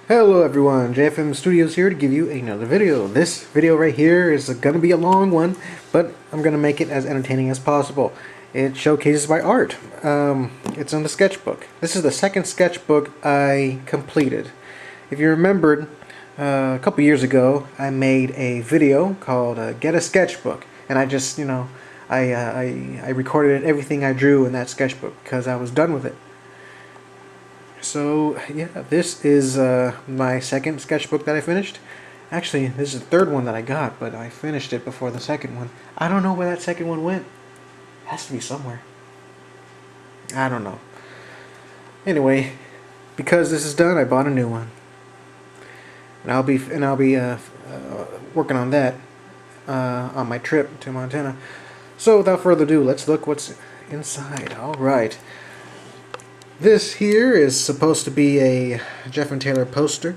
Hello everyone, JFM Studios here to give you another video. This video right here is going to be a long one, but I'm going to make it as entertaining as possible. It showcases my art. It's on the sketchbook. This is the second sketchbook I completed. If you remembered, a couple years ago I made a video called Get a Sketchbook, and I just, I recorded everything I drew in that sketchbook because I was done with it. So yeah, this is my second sketchbook that I finished. Actually, this is the third one that I got, but I finished it before the second one. I don't know where that second one went. It has to be somewhere. I don't know. Anyway, because this is done, I bought a new one, and I'll be working on that on my trip to Montana. So without further ado, let's look what's inside. All right. This here is supposed to be a Jeff and Taylor poster.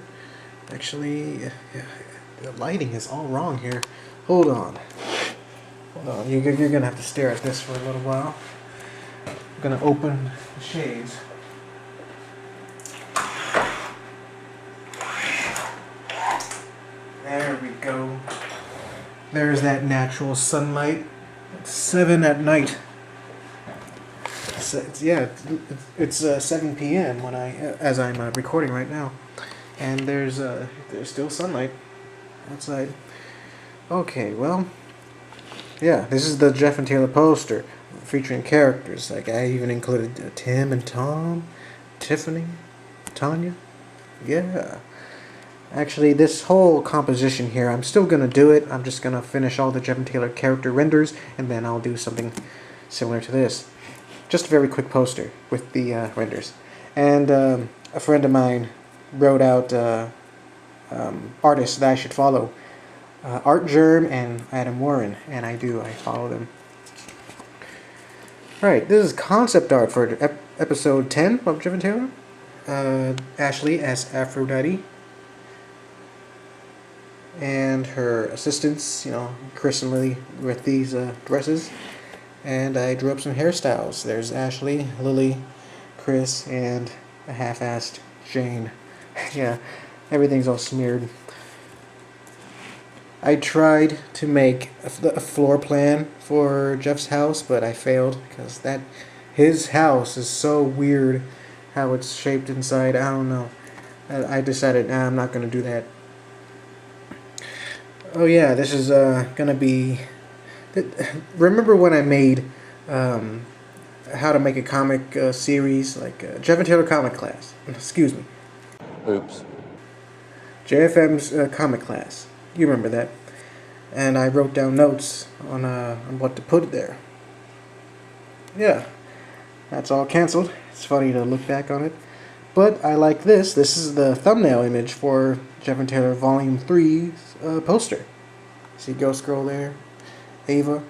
Actually, the lighting is all wrong here. Hold on. You're going to have to stare at this for a little while. I'm going to open the shades. There we go. There's that natural sunlight. It's 7 at night. It's 7 p.m. as I'm recording right now, and there's still sunlight outside. Okay, well, yeah, this is the Jeff and Taylor poster featuring characters. Like I even included Tim and Tom, Tiffany, Tanya. Yeah. Actually, this whole composition here, I'm still gonna do it. I'm just gonna finish all the Jeff and Taylor character renders, and then I'll do something similar to this. Just a very quick poster with the renders. And a friend of mine wrote out artists that I should follow. Art Germ and Adam Warren, and I follow them. Right, this is concept art for episode 10 of Jeff and Taylor. Ashley as Aphrodite. And her assistants, Chris and Lily with these dresses. And I drew up some hairstyles. There's Ashley, Lily, Chris, and a half-assed Jane. Yeah, everything's all smeared. I tried to make a floor plan for Jeff's house, but I failed because his house is so weird how it's shaped inside. I don't know. I decided, I'm not going to do that. Oh yeah, this is going to be... Remember when I made how to make a comic series, like Jeff and Taylor comic class? Excuse me. Oops. JFM's comic class. You remember that? And I wrote down notes on what to put there. Yeah, that's all canceled. It's funny to look back on it. But I like this. This is the thumbnail image for Jeff and Taylor Volume 3's poster. See Ghost Girl there? Ava.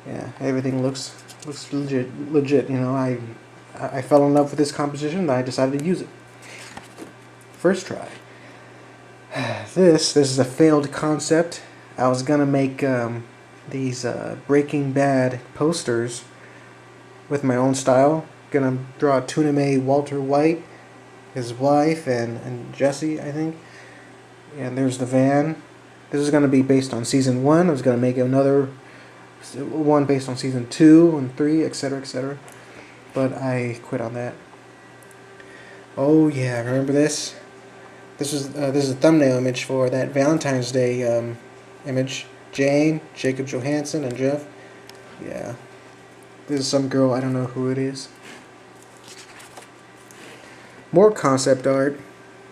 Yeah, everything looks legit. I fell in love with this composition and I decided to use it. First try. This is a failed concept. I was gonna make these Breaking Bad posters with my own style. Gonna draw Tuna May Walter White, his wife, and Jesse, I think. And there's the van. This is going to be based on Season 1. I was going to make another one based on Season 2 and 3, etc., etc. But I quit on that. Oh yeah, remember this? This is a thumbnail image for that Valentine's Day image. Jane, Jacob Johansson, and Jeff. Yeah. This is some girl, I don't know who it is. More concept art.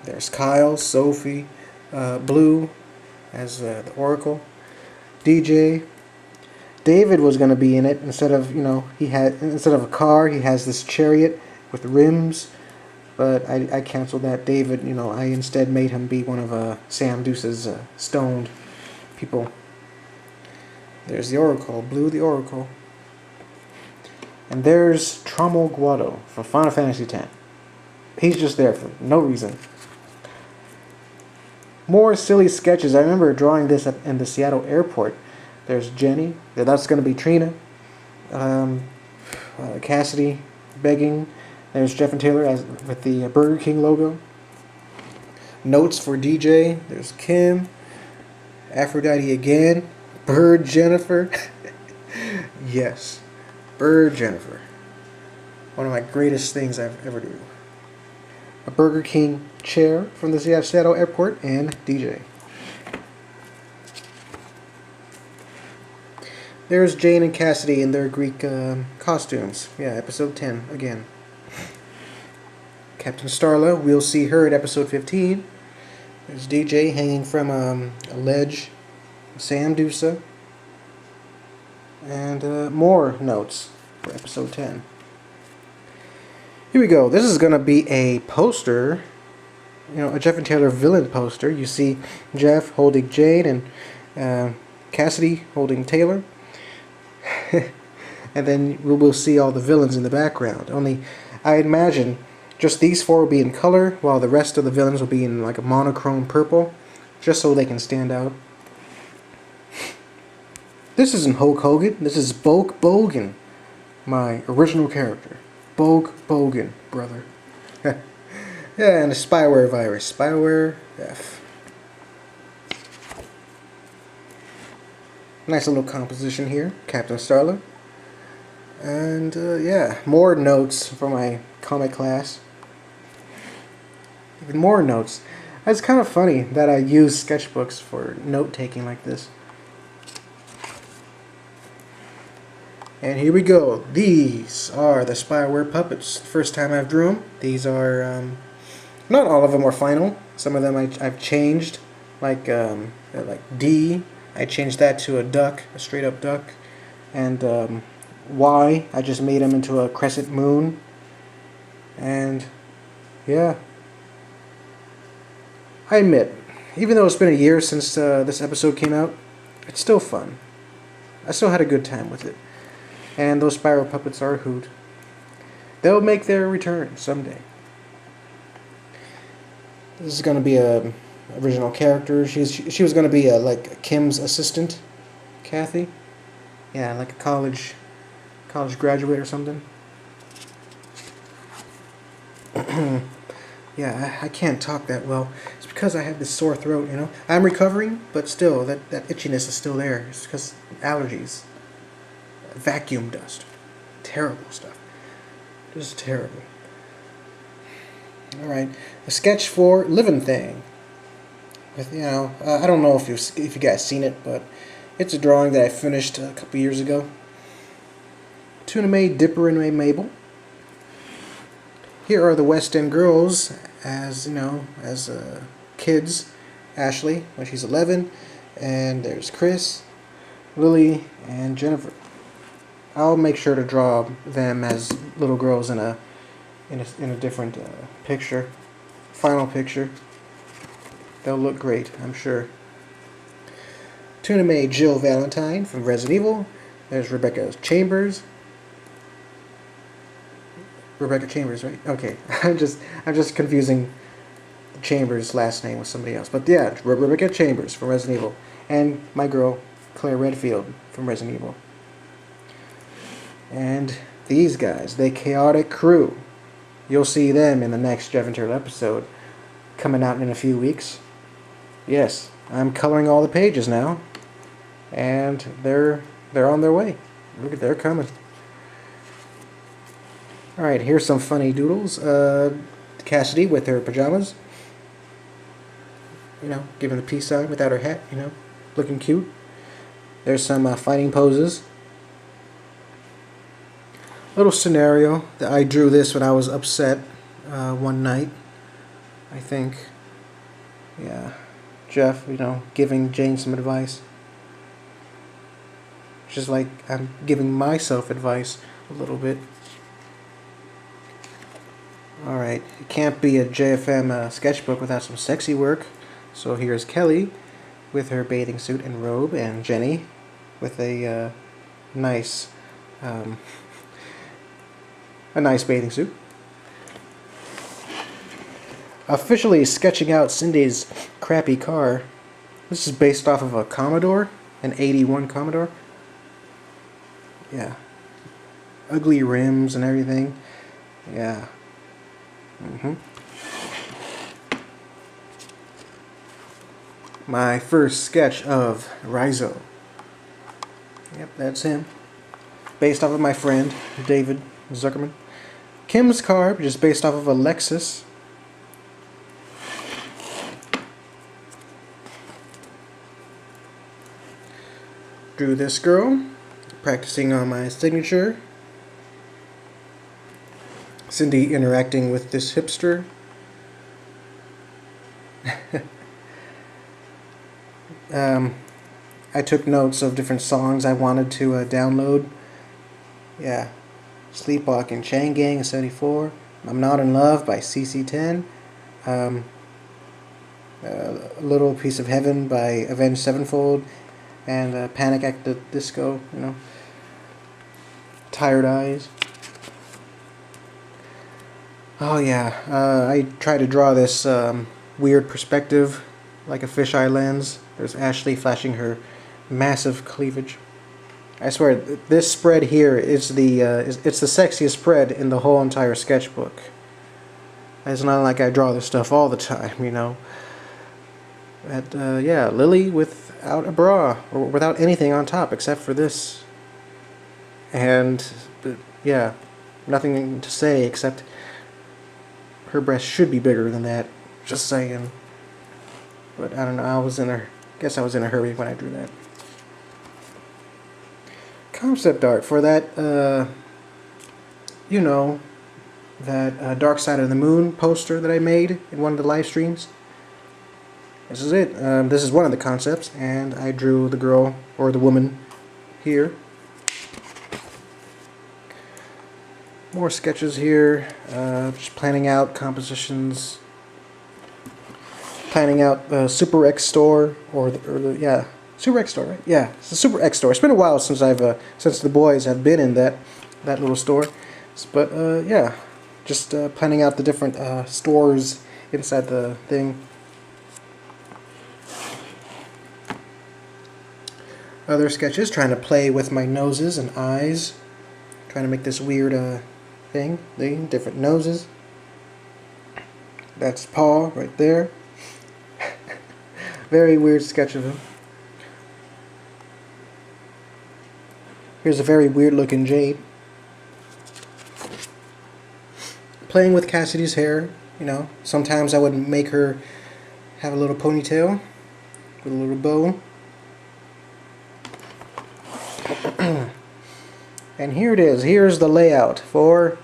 There's Kyle, Sophie, Blue, as the Oracle. DJ. David was going to be in it. Instead of a car, he has this chariot with rims. But I canceled that. David, I instead made him be one of Sam Deuce's stoned people. There's the Oracle. Blue the Oracle. And there's Trommel Guado from Final Fantasy X. He's just there for no reason. More silly sketches. I remember drawing this in the Seattle airport. There's Jenny. That's going to be Trina. Cassidy begging. There's Jeff and Taylor with the Burger King logo. Notes for DJ. There's Kim. Aphrodite again. Bird Jennifer. Yes. Bird Jennifer. One of my greatest things I've ever do. A Burger King chair from the Seattle airport, and DJ. There's Jane and Cassidy in their Greek costumes. Yeah, episode 10 again. Captain Starla, we'll see her at episode 15. There's DJ hanging from a ledge. Sam Dusa. And more notes for episode 10. Here we go. This is going to be a poster, a Jeff and Taylor villain poster. You see Jeff holding Jane and Cassidy holding Taylor. And then we will see all the villains in the background. Only, I imagine just these four will be in color, while the rest of the villains will be in like a monochrome purple, just so they can stand out. This isn't Hulk Hogan. This is Bulk Bogan, my original character. Bulk Bogan, brother. Yeah, and the spyware virus. Spyware F. Nice little composition here. Captain Starla. And, yeah, more notes for my comic class. Even more notes. It's kind of funny that I use sketchbooks for note-taking like this. And here we go. These are the spyware puppets. First time I've drew them. These are, not all of them are final. Some of them I've changed. Like D, I changed that to a duck, a straight up duck. And Y, I just made him into a crescent moon. And yeah, I admit, even though it's been a year since this episode came out, it's still fun. I still had a good time with it. And those spiral puppets are a hoot. They'll make their return someday. This is going to be a original character. She was going to be like Kim's assistant, Kathy. Yeah, like a college graduate or something. Yeah, I can't talk that well. It's because I have this sore throat, I'm recovering, but still, that itchiness is still there. It's because allergies. Vacuum dust. Terrible stuff. Just terrible. Alright, a sketch for Living Thing. With, I don't know if you guys seen it, but it's a drawing that I finished a couple years ago. Tuna May, Dipper, and Mabel. Here are the West End girls as kids. Ashley, when she's 11, and there's Chris, Lily, and Jennifer. I'll make sure to draw them as little girls in a different picture, final picture. They'll look great, I'm sure. Tuna May, Jill Valentine from Resident Evil. There's Rebecca Chambers. Rebecca Chambers, right? Okay, I'm just confusing Chambers' last name with somebody else. But yeah, Rebecca Chambers from Resident Evil, and my girl Claire Redfield from Resident Evil. And these guys, the Chaotic Crew. You'll see them in the next Jeff and Taylor episode, coming out in a few weeks. Yes, I'm coloring all the pages now, and they're on their way. Look at, they're coming. Alright, here's some funny doodles. Cassidy with her pajamas. Giving the peace sign without her hat, looking cute. There's some fighting poses. Little scenario that I drew this when I was upset one night, I think. Yeah, Jeff, giving Jane some advice. Just like I'm giving myself advice a little bit. Alright, it can't be a JFM sketchbook without some sexy work. So here's Kelly with her bathing suit and robe, and Jenny with a nice bathing suit. Officially sketching out Cindy's crappy car. This is based off of a Commodore, an 81 Commodore. Yeah. Ugly rims and everything. Yeah. my first sketch of Rizzo. Yep, that's him. Based off of my friend, David Zuckerman. Kim's car, just based off of a Lexus. Drew this girl, practicing on my signature. Cindy interacting with this hipster. I took notes of different songs I wanted to download. Yeah. Sleepwalking Chain Gang 74. I'm Not in Love by CC10. A Little Piece of Heaven by Avenged Sevenfold. And Panic at the Disco, you know. Tired Eyes. Oh yeah, I tried to draw this weird perspective, like a fisheye lens. There's Ashley flashing her massive cleavage. I swear, this spread here is it's the sexiest spread in the whole entire sketchbook. It's not like I draw this stuff all the time, you know. Yeah, Lily without a bra, or without anything on top except for this. And, yeah, nothing to say except her breast should be bigger than that. Just saying. But I don't know, guess I was in a hurry when I drew that. Concept art for that, you know, that Dark Side of the Moon poster that I made in one of the live streams. This is it. This is one of the concepts, and I drew the girl, or the woman, here. More sketches here, just planning out compositions, planning out Super X Store, yeah, Super X Store, right? Yeah, it's the Super X Store. It's been a while since since the boys have been in that little store, but yeah, just planning out the different stores inside the thing. Other sketches, trying to play with my noses and eyes, trying to make this weird thing, different noses. That's Paul right there. Very weird sketch of him. Here's a very weird looking Jade. Playing with Cassidy's hair, you know. Sometimes I would make her have a little ponytail with a little bow. And here it is. Here's the layout for...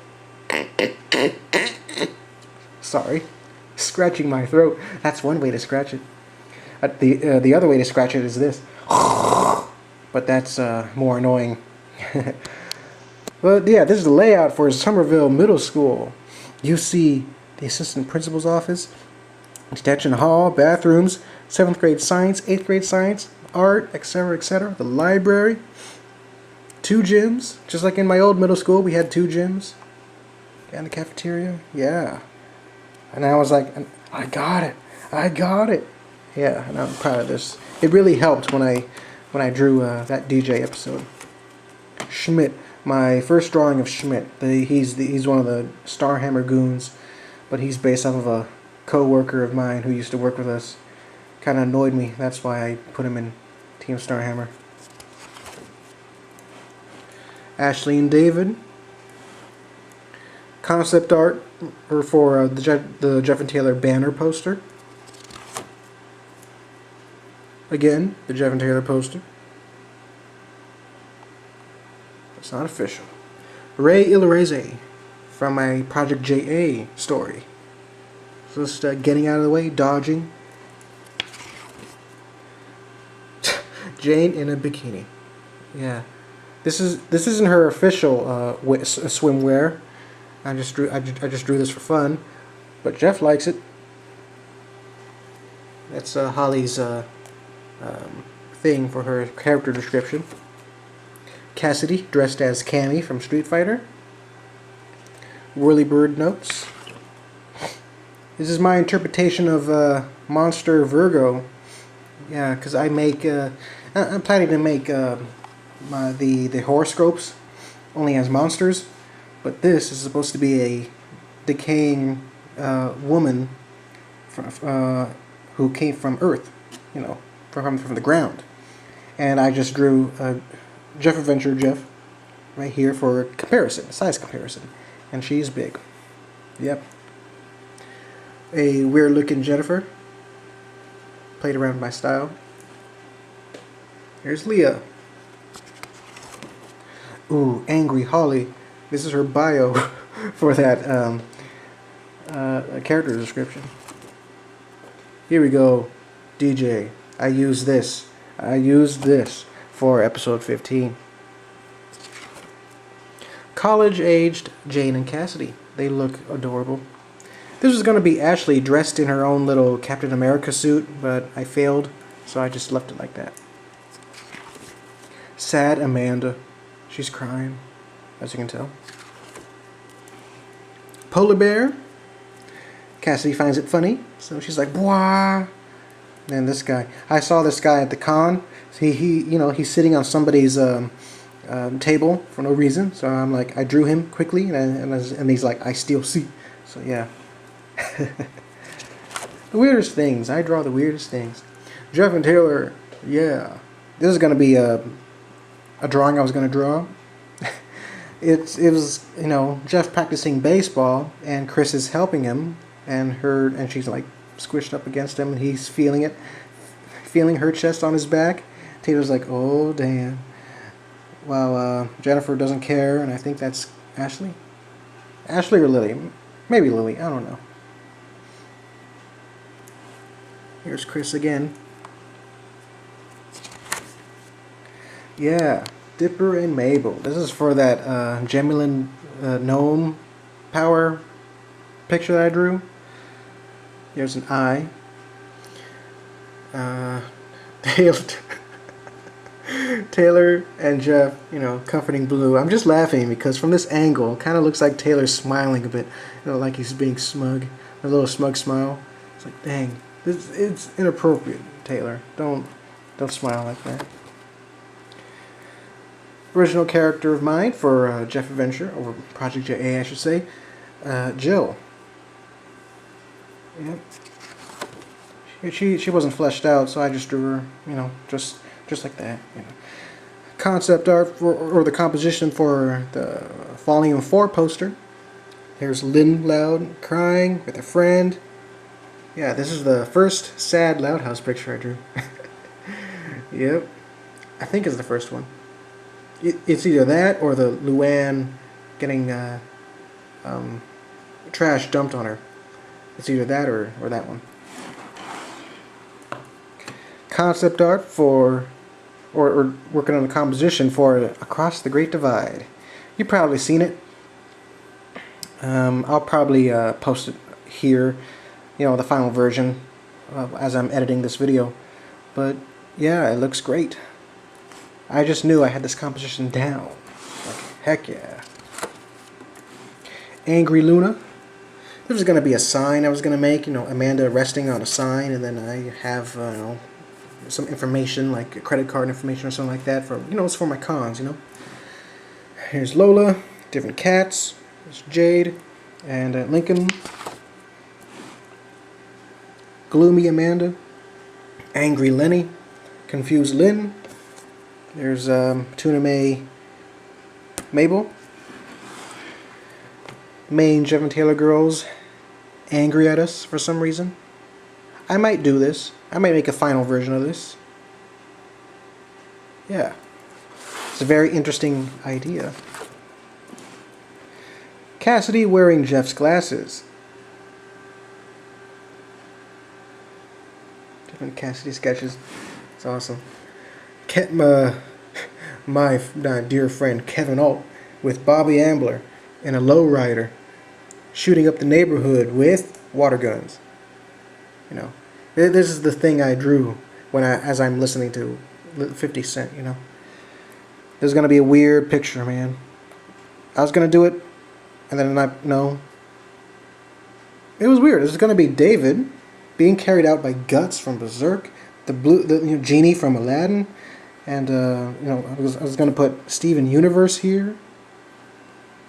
Sorry. Scratching my throat. That's one way to scratch it. The other way to scratch it is this. But that's more annoying. But yeah, this is the layout for Somerville Middle School. You see the assistant principal's office, detention hall, bathrooms, 7th grade science, 8th grade science, art, etc., etc. The library. 2 gyms, just like in my old middle school, we had 2 gyms. And the cafeteria, yeah. And I was like, I got it. Yeah, and I'm proud of this. It really helped when I drew that DJ episode. Schmidt, my first drawing of Schmidt. He's one of the Starhammer goons, but he's based off of a co-worker of mine who used to work with us. Kind of annoyed me. That's why I put him in Team Starhammer. Ashley and David. Concept art for the Jeff and Taylor banner poster. Again, the Jeff and Taylor poster. It's not official. Ray Ilarese from my Project JA story. So just getting out of the way, dodging. Jane in a bikini. Yeah. This isn't her official swimwear. I just drew this for fun, but Jeff likes it. That's Holly's thing for her character description. Cassidy dressed as Cammy from Street Fighter. Whirlybird notes. This is my interpretation of Monster Virgo. Yeah, because I'm planning to make the horoscopes only as monsters, but this is supposed to be a decaying woman who came from Earth. you know, from the ground. And I just drew Jeff Adventure Jeff right here for comparison, size comparison. And she's big. Yep. A weird looking Jennifer. Played around with my style. Here's Leah. Ooh, Angry Holly. This is her bio for that character description. Here we go. DJ. I use this for episode 15. College-aged Jane and Cassidy. They look adorable. This was going to be Ashley dressed in her own little Captain America suit, but I failed, so I just left it like that. Sad Amanda. She's crying, as you can tell. Polar Bear. Cassidy finds it funny, so she's like, "Bwah." And this guy, I saw this guy at the con. He's sitting on somebody's table for no reason. So I'm like, I drew him quickly, and he's like, "I still see." So yeah. The weirdest things. I draw the weirdest things. Jeff and Taylor. Yeah, this is gonna be a drawing I was gonna draw. It was, you know, Jeff practicing baseball, and Chris is helping him, and she's like squished up against him, and he's feeling her chest on his back. Taylor's like, "Oh damn." Well, Jennifer doesn't care, and I think that's Ashley or Lily, maybe Lily. I don't know. Here's Chris again. Yeah. Dipper and Mabel. This is for that Gemulin gnome power picture that I drew. Here's an eye. Taylor and Jeff, you know, comforting Blue. I'm just laughing because from this angle, it kind of looks like Taylor's smiling a bit. You know, like he's being smug. A little smug smile. It's like, dang, it's inappropriate, Taylor. Don't smile like that. Original character of mine for Jeff Adventure, or Project JA I should say, Jill. Yep. She wasn't fleshed out, so I just drew her, you know, just like that. You know. Concept art or the composition for the Volume 4 poster. Here's Lynn Loud crying with a friend. Yeah, this is the first sad Loud House picture I drew. Yep. I think it's the first one. It's either that or the Luann getting trash dumped on her. It's either that or that one. Concept art for, or working on the composition for Across the Great Divide. You've probably seen it. I'll probably post it here, you know, the final version as I'm editing this video. But yeah, it looks great. I just knew I had this composition down. Like, heck yeah. Angry Luna. This was going to be a sign I was going to make, you know, Amanda resting on a sign, and then I have, you know, some information, like a credit card information or something like that for, you know, it's for my cons, you know. Here's Lola, different cats. There's Jade and Lincoln. Gloomy Amanda. Angry Lenny. Confused Lynn. There's Tuna May Mabel. Main Jeff and Taylor girls angry at us for some reason. I might do this. I might make a final version of this. Yeah. It's a very interesting idea. Cassidy wearing Jeff's glasses. Different Cassidy sketches. It's awesome. My dear friend Kevin Alt with Bobby Ambler in a lowrider shooting up the neighborhood with water guns. You know, this is the thing I drew as I'm listening to 50 Cent. You know, there's gonna be a weird picture, man. I was gonna do it, and then no. It was weird. This is gonna be David being carried out by Guts from Berserk, the genie from Aladdin. And you know, I was gonna put Steven Universe here,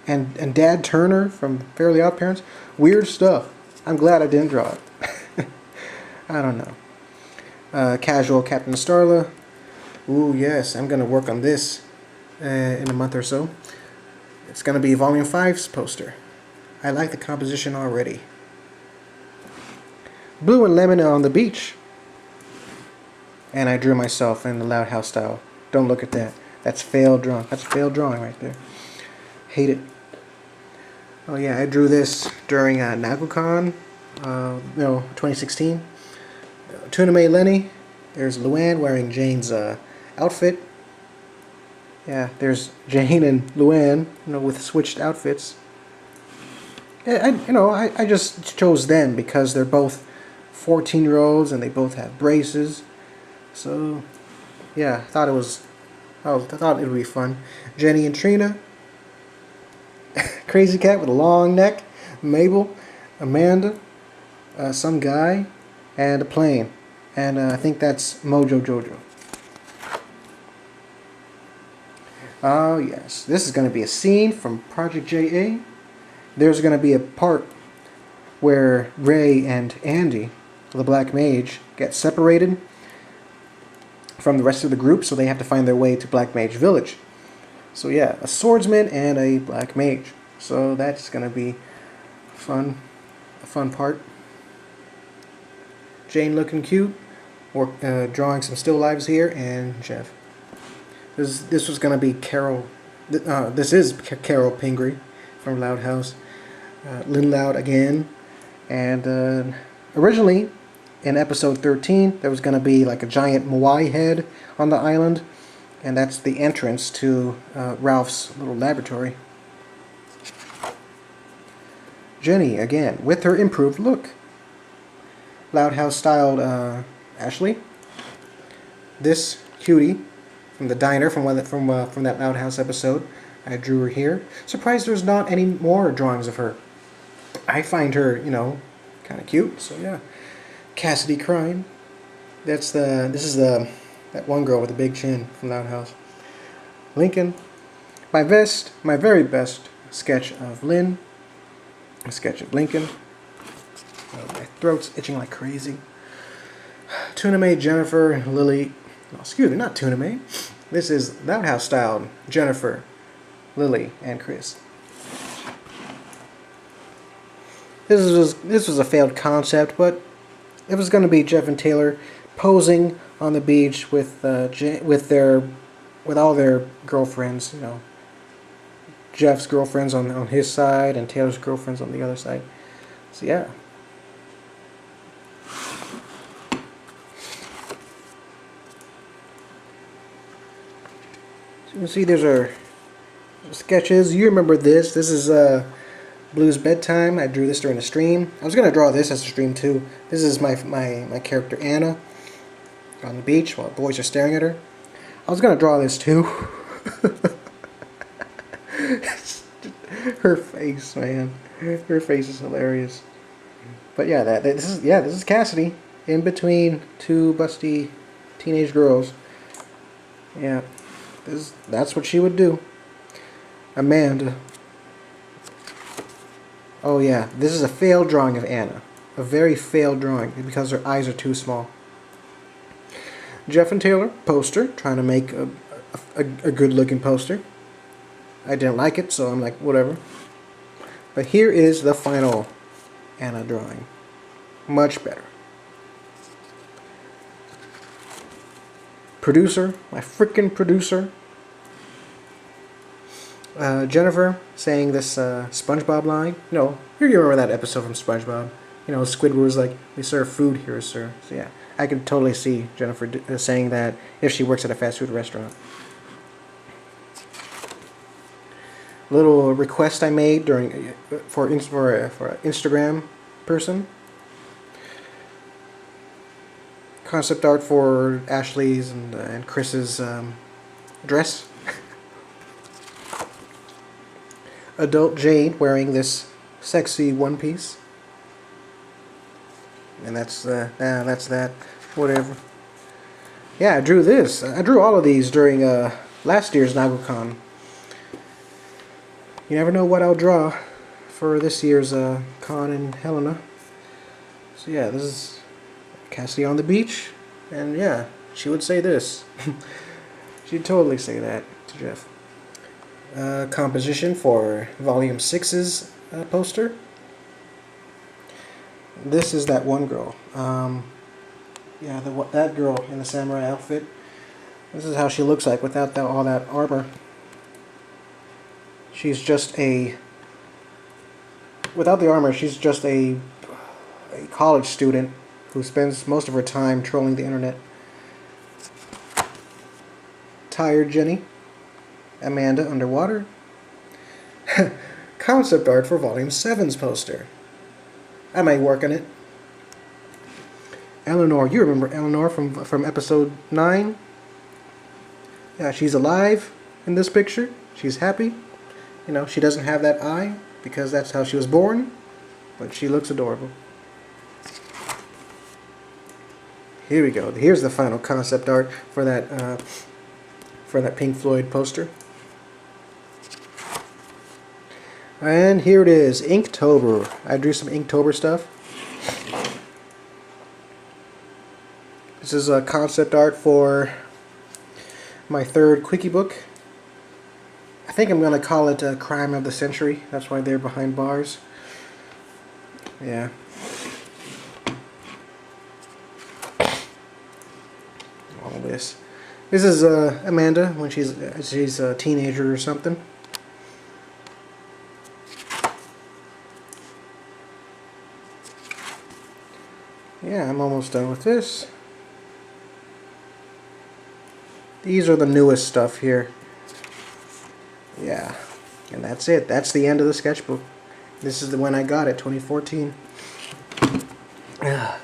and Dad Turner from Fairly Odd Parents. Weird stuff. I'm glad I didn't draw it. I don't know. Casual Captain Starla. Ooh, yes, I'm gonna work on this in a month or so. It's gonna be Volume 5's poster. I like the composition already. Blue and lemon on the beach. And I drew myself in the Loud House style. Don't look at that. That's failed drawing. That's a failed drawing right there. Hate it. Oh yeah, I drew this during NagoCon, 2016. Tuna May Lenny. There's Luann wearing Jane's outfit. Yeah, there's Jane and Luann, with switched outfits. I just chose them because they're both 14-year-olds and they both have braces. So, yeah, I thought it would be fun. Jenny and Trina. Crazy Cat with a long neck. Mabel, Amanda, some guy, and a plane. And I think that's Mojo Jojo. Oh yes, this is going to be a scene from Project JA. There's going to be a part where Ray and Andy, the Black Mage, get separated from the rest of the group, so they have to find their way to Black Mage Village. So yeah, a swordsman and a Black Mage. So that's going to be fun, a fun part. Jane looking cute, or drawing some still lives here, and Jeff. This was going to be Carol. This is Carol Pingree from Loud House. Lynn Loud again, and originally in episode 13 there was going to be like a giant Moai head on the island, and that's the entrance to Ralph's little laboratory. Jenny again with her improved look. Loud House styled Ashley. This cutie from the diner from that Loud House episode. I drew her here. Surprised there's not any more drawings of her. I find her, kind of cute. So yeah, Cassidy crying. This is that one girl with the big chin from Loud House. Lincoln. My very best sketch of Lynn. A sketch of Lincoln. Oh, my throat's itching like crazy. Tuna May, Jennifer, Lily. Oh, excuse me, not Tuna May. This is Loud House styled Jennifer, Lily, and Chris. This was a failed concept, but it was going to be Jeff and Taylor posing on the beach with all their girlfriends. Jeff's girlfriends on his side and Taylor's girlfriends on the other side. So yeah. So you can see there's our sketches. You remember this. This is Blue's bedtime. I drew this during the stream. I was going to draw this as a stream too. This is my character Anna on the beach while the boys are staring at her. I was going to draw this too. Her face, man. Her face is hilarious. But yeah, this is Cassidy in between two busty teenage girls. Yeah, that's what she would do. Amanda. Oh yeah, this is a failed drawing of Anna. A very failed drawing because her eyes are too small. Jeff and Taylor, poster, trying to make a good looking poster. I didn't like it, so I'm like, whatever. But here is the final Anna drawing. Much better. Producer, my freaking producer. Jennifer saying this SpongeBob line. You remember that episode from SpongeBob. Squidward was like, "We serve food here, sir." So yeah, I can totally see Jennifer saying that if she works at a fast food restaurant. Little request I made for an Instagram person. Concept art for Ashley's and Chris's dress. Adult Jade wearing this sexy one piece. And that's that. Whatever. Yeah, I drew this. I drew all of these during last year's NagoCon. You never know what I'll draw for this year's con in Helena. So yeah, this is Cassidy on the beach And yeah, she would say this. She'd totally say that to Jeff. Composition for Volume 6's poster. This is that one girl. Yeah, that girl in the samurai outfit. This is how she looks like without all that armor. She's just a... Without the armor, she's just a college student who spends most of her time trolling the internet. Tired Jenny. Amanda underwater. Concept art for Volume 7's poster. I might work on it. Eleanor, you remember Eleanor from episode 9? Yeah, she's alive in this picture. She's happy. You know, she doesn't have that eye because that's how she was born, but she looks adorable. Here we go. Here's the final concept art for that Pink Floyd poster. And here it is, Inktober. I drew some Inktober stuff. This is a concept art for my 3rd quickie book. I think I'm going to call it a Crime of the Century. That's why they're behind bars. Yeah. All this. This is Amanda when she's a teenager or something. Yeah, I'm almost done with this. These are the newest stuff here. Yeah, and that's it. That's the end of the sketchbook. This is the one I got it, 2014. My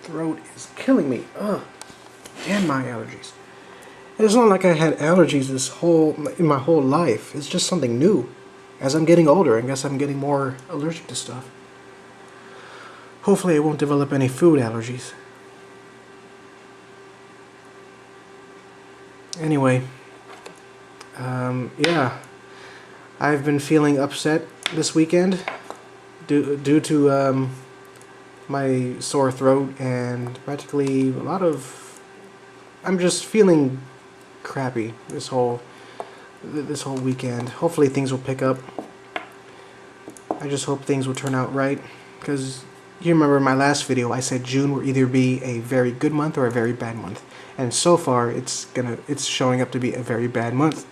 throat is killing me. Ugh. And my allergies. It's not like I had allergies in my whole life. It's just something new. As I'm getting older, I guess I'm getting more allergic to stuff. Hopefully I won't develop any food allergies. Anyway, yeah, I've been feeling upset this weekend due to my sore throat and practically a lot of... I'm just feeling crappy this whole weekend. Hopefully things will pick up. I just hope things will turn out right, because you remember in my last video I said June will either be a very good month or a very bad month, and so far it's showing up to be a very bad month,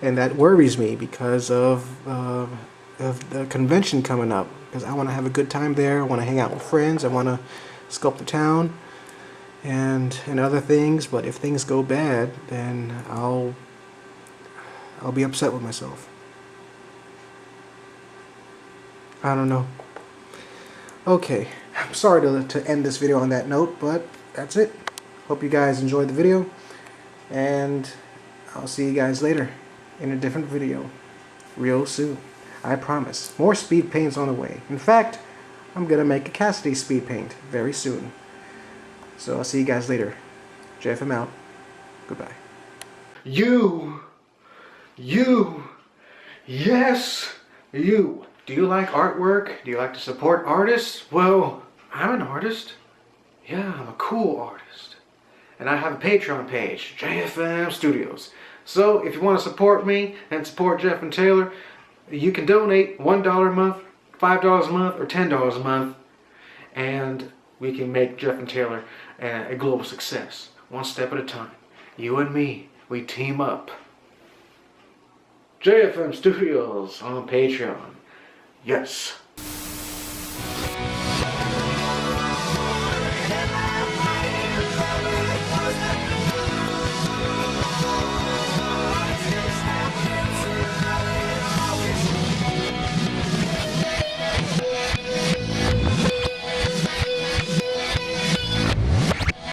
and that worries me because of the convention coming up, because I want to have a good time there. I want to hang out with friends. I want to sculpt the town and other things. But if things go bad, then I'll be upset with myself. I don't know. Okay, I'm sorry to end this video on that note, but that's it. Hope you guys enjoyed the video, and I'll see you guys later in a different video real soon. I promise. More speed paints on the way. In fact, I'm gonna make a Cassidy speed paint very soon. So I'll see you guys later. JFM out. Goodbye. You, yes, you. Do you like artwork? Do you like to support artists? Well, I'm an artist. Yeah, I'm a cool artist. And I have a Patreon page, JFM Studios. So if you want to support me and support Jeff and Taylor, you can donate $1 a month, $5 a month, or $10 a month. And we can make Jeff and Taylor a global success, one step at a time. You and me, we team up. JFM Studios on Patreon. Yes.